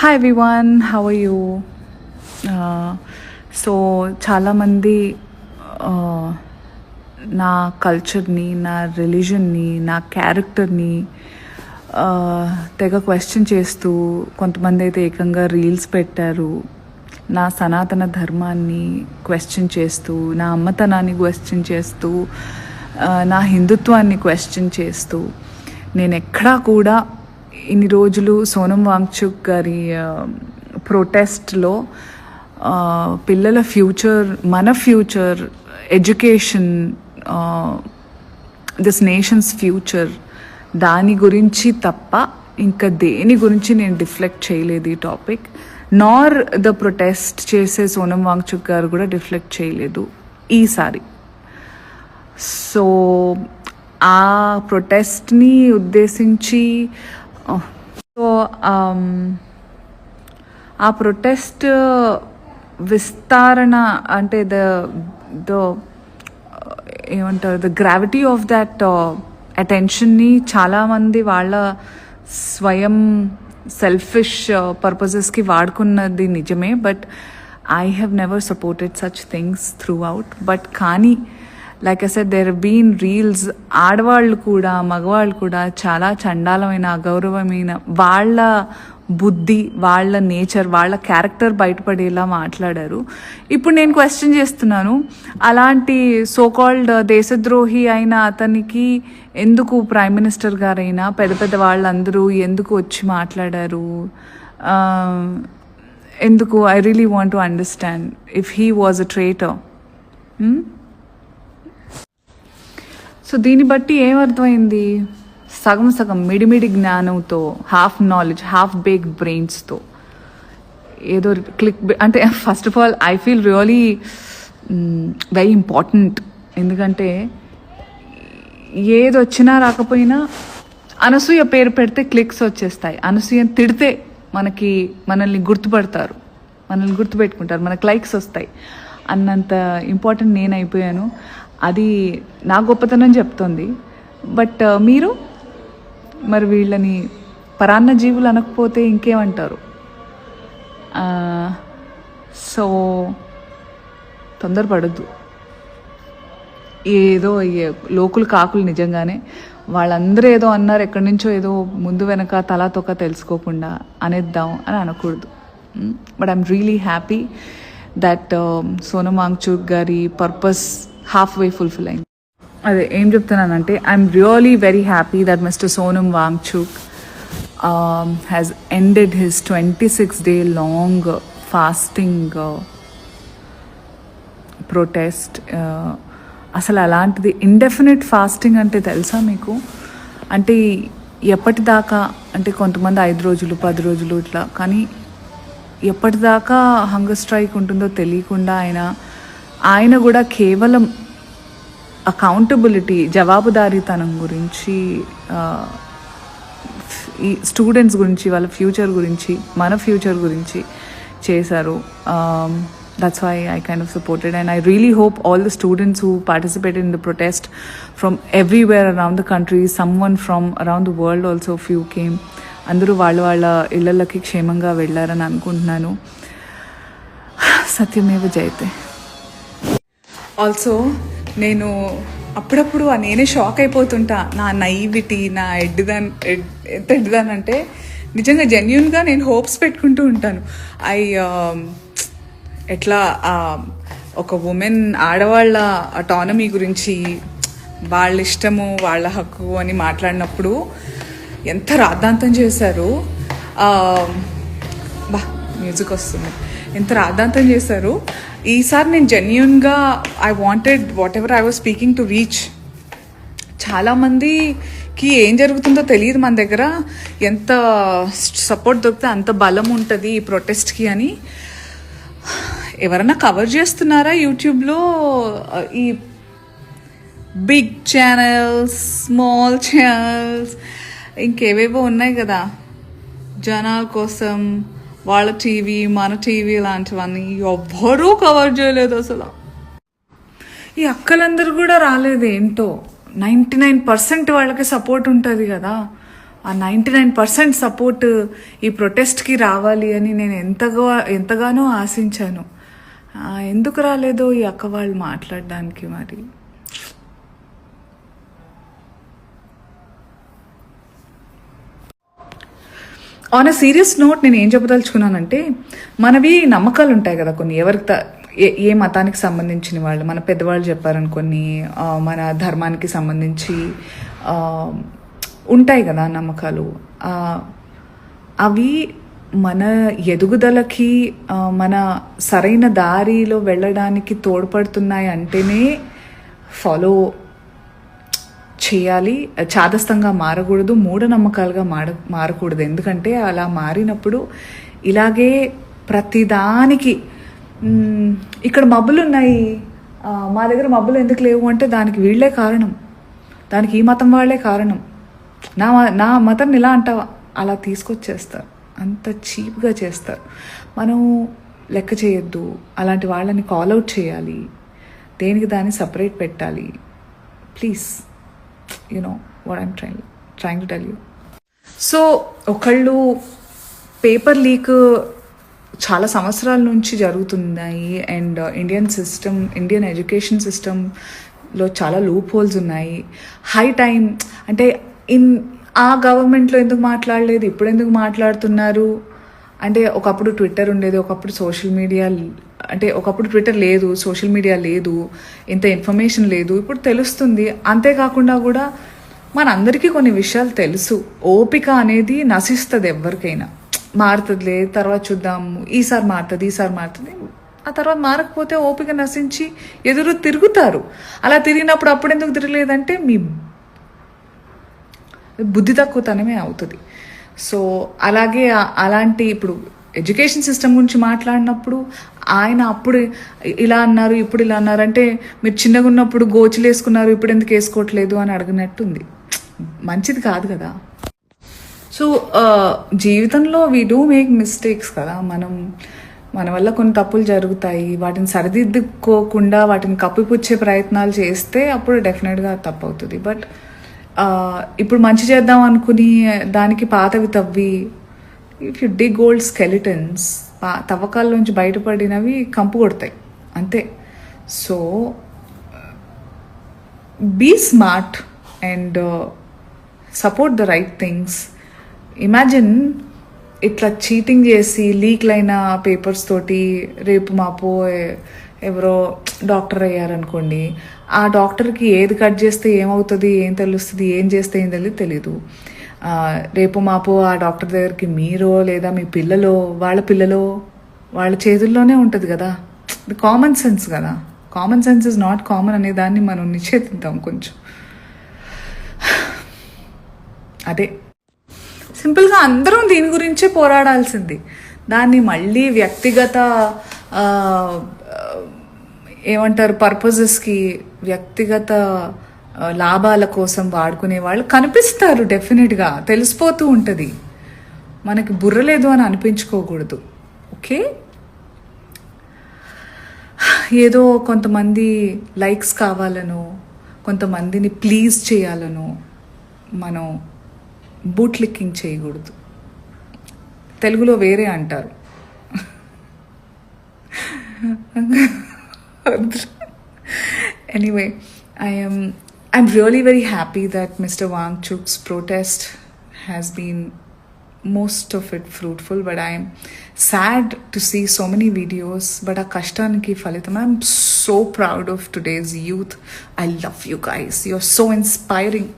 Hi everyone, how are you? So చాలామంది నా కల్చర్ని, నా రిలీజన్ని, నా క్యారెక్టర్ని తెగ క్వశ్చన్ చేస్తూ, కొంతమంది అయితే ఏకంగా రీల్స్ పెట్టారు. నా సనాతన ధర్మాన్ని క్వశ్చన్ చేస్తూ, నా అమ్మతనాన్ని క్వశ్చన్ చేస్తూ, నా హిందుత్వాన్ని క్వశ్చన్ చేస్తూ, నేను ఎక్కడా కూడా ఇన్ని రోజులు సోనం వాంగ్చుక్ గారి ప్రొటెస్ట్లో పిల్లల ఫ్యూచర్, మన future, education, this nations future, దాని గురించి తప్ప ఇంకా దేని గురించి నేను డిఫ్లెక్ట్ చేయలేదు ఈ టాపిక్. నార్ ద ప్రొటెస్ట్ చేసే సోనం వాంగ్చుక్ గారు కూడా డిఫ్లెక్ట్ చేయలేదు ఈసారి. సో ఆ ప్రొటెస్ట్ని ఉద్దేశించి ఆ ప్రొటెస్ట్ విస్తారణ అంటే ఏమంటారు, ద గ్రావిటీ ఆఫ్ దట్ అటెన్షన్ని చాలామంది వాళ్ళ స్వయం సెల్ఫిష్ పర్పసెస్కి వాడుకున్నది నిజమే. But I have never supported such things throughout. But కానీ like I said, there been reels, ఆడవాళ్ళు కూడా మగవాళ్ళు కూడా చాలా చండాలమైన, అగౌరవమైన, వాళ్ళ బుద్ధి, వాళ్ళ నేచర్, వాళ్ళ క్యారెక్టర్ బయటపడేలా మాట్లాడారు. ఇప్పుడు నేను క్వశ్చన్ చేస్తున్నాను, అలాంటి సోకాల్డ్ దేశద్రోహి అయిన అతనికి ఎందుకు ప్రైమ్ మినిస్టర్ గారైనా పెద్ద పెద్ద వాళ్ళందరూ ఎందుకు వచ్చి మాట్లాడారు? ఎందుకు? I really want to understand if he was a traitor. So దీన్ని బట్టి ఏమర్థమైంది? సగం సగం మిడిమిడి జ్ఞానంతో, హాఫ్ నాలెడ్జ్, హాఫ్ బేక్డ్ బ్రెయిన్స్తో ఏదో క్లిక్ అంటే, first of all I feel really very important. ఎందుకంటే ఏది వచ్చినా రాకపోయినా అనసూయ పేరు పెడితే క్లిక్స్ వచ్చేస్తాయి. అనసూయని తిడితే మనల్ని గుర్తుపడతారు, మనల్ని గుర్తుపెట్టుకుంటారు, మనకు లైక్స్ వస్తాయి అన్నంత ఇంపార్టెంట్ నేను అయిపోయాను. అది నా గొప్పతనం చెప్తోంది. బట్ మీరు మరి వీళ్ళని పరాన్న జీవులు అనకపోతే ఇంకేమంటారు? సో తొందరపడద్దు. ఏదో లోకులు కాకులు నిజంగానే వాళ్ళందరూ ఏదో అన్నారు, ఎక్కడి నుంచో ఏదో ముందు వెనక తలా తొక్క తెలుసుకోకుండా అనేద్దాం అని అనకూడదు. But I'm really happy that Sonam Wangchuk గారి పర్పస్ హాఫ్ వే ఫుల్ఫిల్ అయింది. అదే ఏం చెప్తున్నానంటే, I'm really very happy that mister Sonam Wangchuk has ended his 26-day long fasting protest. అసలు అలాంటిది ఇండెఫినెట్ ఫాస్టింగ్ అంటే తెలుసా మీకు? అంటే ఎప్పటిదాకా అంటే కొంతమంది 5 రోజులు 10 రోజులు ఇట్లా, కానీ ఎప్పటిదాకా హంగర్ స్ట్రైక్ ఉంటుందో తెలియకుండా ఆయన కూడా కేవలం అకౌంటబిలిటీ, జవాబుదారీతనం గురించి, ఈ స్టూడెంట్స్ గురించి, వాళ్ళ ఫ్యూచర్ గురించి, మన ఫ్యూచర్ గురించి చేశారు. That's why I kind of supported, and I really hope all the students who participated in the protest from everywhere around the country, someone from around the world also, few came, అందరూ వాళ్ళ ఇళ్ళకి క్షేమంగా వెళ్ళారని అనుకుంటున్నాను. సత్యమేవ జయతే. Also నేను అప్పుడప్పుడు నేనే షాక్ అయిపోతుంటా, నా నైవిటీ, నా ఎంత ఎడ్దానంటే నిజంగా జెన్యున్గా నేను హోప్స్ పెట్టుకుంటూ ఉంటాను. ఎట్లా ఒక ఉమెన్, ఆడవాళ్ళ అటానమీ గురించి, వాళ్ళ ఇష్టము, వాళ్ళ హక్కు అని మాట్లాడినప్పుడు ఎంత రాద్ధాంతం చేశారు. మ్యూజిక్ వస్తుంది. ఎంత రాద్ధాంతం చేశారు. ఈసారి నేను జెన్యున్గా I wanted what ever I was speaking to reach. చాలామందికి ఏం జరుగుతుందో తెలియదు మన దగ్గర, ఎంత సపోర్ట్ దొరికితే అంత బలం ఉంటుంది ఈ ప్రొటెస్ట్కి అని. ఎవరన్నా కవర్ చేస్తున్నారా యూట్యూబ్లో? ఈ బిగ్ ఛానల్స్, స్మాల్ ఛానల్స్, ఇంకేవేవో ఉన్నాయి కదా జనాల కోసం, వాళ్ళ టీవీ, మన టీవీ లాంటివన్నీ ఎవ్వరూ కవర్ చేయలేదు అసలు. ఈ అక్కలందరూ కూడా రాలేదు. ఏంటో 99% వాళ్ళకి సపోర్ట్ ఉంటుంది కదా, ఆ 99% సపోర్ట్ ఈ ప్రొటెస్ట్కి రావాలి అని నేను ఎంతగానో ఆశించాను. ఎందుకు రాలేదో ఈ అక్క వాళ్ళు మాట్లాడడానికి మరి. ఆన్ అ సీరియస్ నోట్ నేను ఏం చెప్పదలుచుకున్నానంటే, మనవి నమ్మకాలు ఉంటాయి కదా కొన్ని, ఎవరికి ఏ మతానికి సంబంధించిన వాళ్ళు, మన పెద్దవాళ్ళు చెప్పారని కొన్ని, మన ధర్మానికి సంబంధించి ఉంటాయి కదా నమ్మకాలు. అవి మన ఎదుగుదలకి, మన సరైన దారిలో వెళ్ళడానికి తోడ్పడుతున్నాయి అంటేనే ఫాలో చేయాలి. చాదస్తంగా మారకూడదు, మూఢనమ్మకాలుగా మారకూడదు. ఎందుకంటే అలా మారినప్పుడు ఇలాగే ప్రతిదానికి ఇక్కడ మబ్బులు ఉన్నాయి, మా దగ్గర మబ్బులు ఎందుకు లేవు అంటే దానికి వీళ్ళే కారణం, దానికి ఈ మతం వాళ్ళే కారణం, నా మతం ఇలా అంటావా, అలా తీసుకొచ్చేస్తారు. అంత చీప్గా చేస్తారు. మనం లెక్క చేయొద్దు, అలాంటి వాళ్ళని కాల్అవుట్ చేయాలి, దేనికి దాన్ని సపరేట్ పెట్టాలి. Please, you know what I'm trying to tell you. So ఒకళ్ళు పేపర్ లీక్ చాలా సంవత్సరాల నుంచి జరుగుతున్నాయి. అండ్ ఇండియన్ ఎడ్యుకేషన్ సిస్టంలో చాలా లూప్ హోల్స్ ఉన్నాయి. హై టైం అంటే ఆ గవర్నమెంట్లో ఎందుకు మాట్లాడలేదు, ఇప్పుడు ఎందుకు మాట్లాడుతున్నారు అంటే, ఒకప్పుడు ట్విట్టర్ ఉండేది, ఒకప్పుడు సోషల్ మీడియా, అంటే ఒకప్పుడు ట్విట్టర్ లేదు, సోషల్ మీడియా లేదు, ఇంత ఇన్ఫర్మేషన్ లేదు, ఇప్పుడు తెలుస్తుంది. అంతేకాకుండా కూడా మనందరికీ కొన్ని విషయాలు తెలుసు. ఓపిక అనేది నశిస్తుంది ఎవరికైనా. మారుతుందిలే, తర్వాత చూద్దాము, ఈసారి మారుతుంది. ఆ తర్వాత మారకపోతే ఓపిక నశించి ఎదురు తిరుగుతారు. అలా తిరిగినప్పుడు అప్పుడు ఎందుకు తిరగలేదంటే మీ బుద్ధి తక్కువతనమే అవుతుంది. సో అలాగే అలాంటి ఇప్పుడు ఎడ్యుకేషన్ సిస్టమ్ గురించి మాట్లాడినప్పుడు ఆయన అప్పుడు ఇలా అన్నారు, ఇప్పుడు ఇలా అన్నారు అంటే, మీరు చిన్నగా ఉన్నప్పుడు గోచులు వేసుకున్నారు, ఇప్పుడు ఎందుకు వేసుకోవట్లేదు అని అడిగినట్టుంది. మంచిది కాదు కదా. సో జీవితంలో వీ డూ మేక్ మిస్టేక్స్ కదా. మన వల్ల కొన్ని తప్పులు జరుగుతాయి. వాటిని సరిదిద్దుకోకుండా వాటిని కప్పిపుచ్చే ప్రయత్నాలు చేస్తే అప్పుడు డెఫినెట్గా తప్పు అవుతుంది. బట్ ఇప్పుడు మంచి చేద్దాం అనుకుని దానికి పాతవి తవ్వి, if you dig old skeletons, తవ్వకాల నుంచి బయటపడినవి కంపు కొడతాయి అంతే. So be smart and support the right things. Imagine ఇట్లా చీటింగ్ చేసి లీక్లైన పేపర్స్ తోటి రేపు మాపో ఎవరో డాక్టర్ అయ్యారనుకోండి, ఆ డాక్టర్కి ఏది కట్ చేస్తే ఏమవుతుంది, ఏం తెలుస్తుంది, ఏం చేస్తే ఏం తెలీదు. రేపు మాపో ఆ డాక్టర్ దగ్గరికి మీరో లేదా మీ పిల్లలో వాళ్ళ చేతుల్లోనే ఉంటుంది కదా. ఇది కామన్ సెన్స్ కదా. Common sense is not common అనే దాన్ని మనం నిషేధిద్దాం కొంచెం. అదే సింపుల్గా అందరం దీని గురించే పోరాడాల్సింది. దాన్ని మళ్ళీ వ్యక్తిగత ఏమంటారు పర్పసెస్కి, వ్యక్తిగత లాభాల కోసం వాడుకునే వాళ్ళు కనిపిస్తారు. డెఫినెట్గా తెలిసిపోతూ ఉంటుంది. మనకి బుర్ర లేదు అని అనిపించుకోకూడదు. ఓకే, ఏదో కొంతమంది లైక్స్ కావాలనో, కొంతమందిని ప్లీజ్ చేయాలనో మనం బూట్ లిక్కింగ్ చేయకూడదు. తెలుగులో వేరే అంటారు. Anyway, I'm really very happy that Mr. Wangchuk's protest has been most of it fruitful, but I'm sad to see so many videos, but a kashtaniki phalitam. I'm so proud of today's youth. I love you guys. You're so inspiring.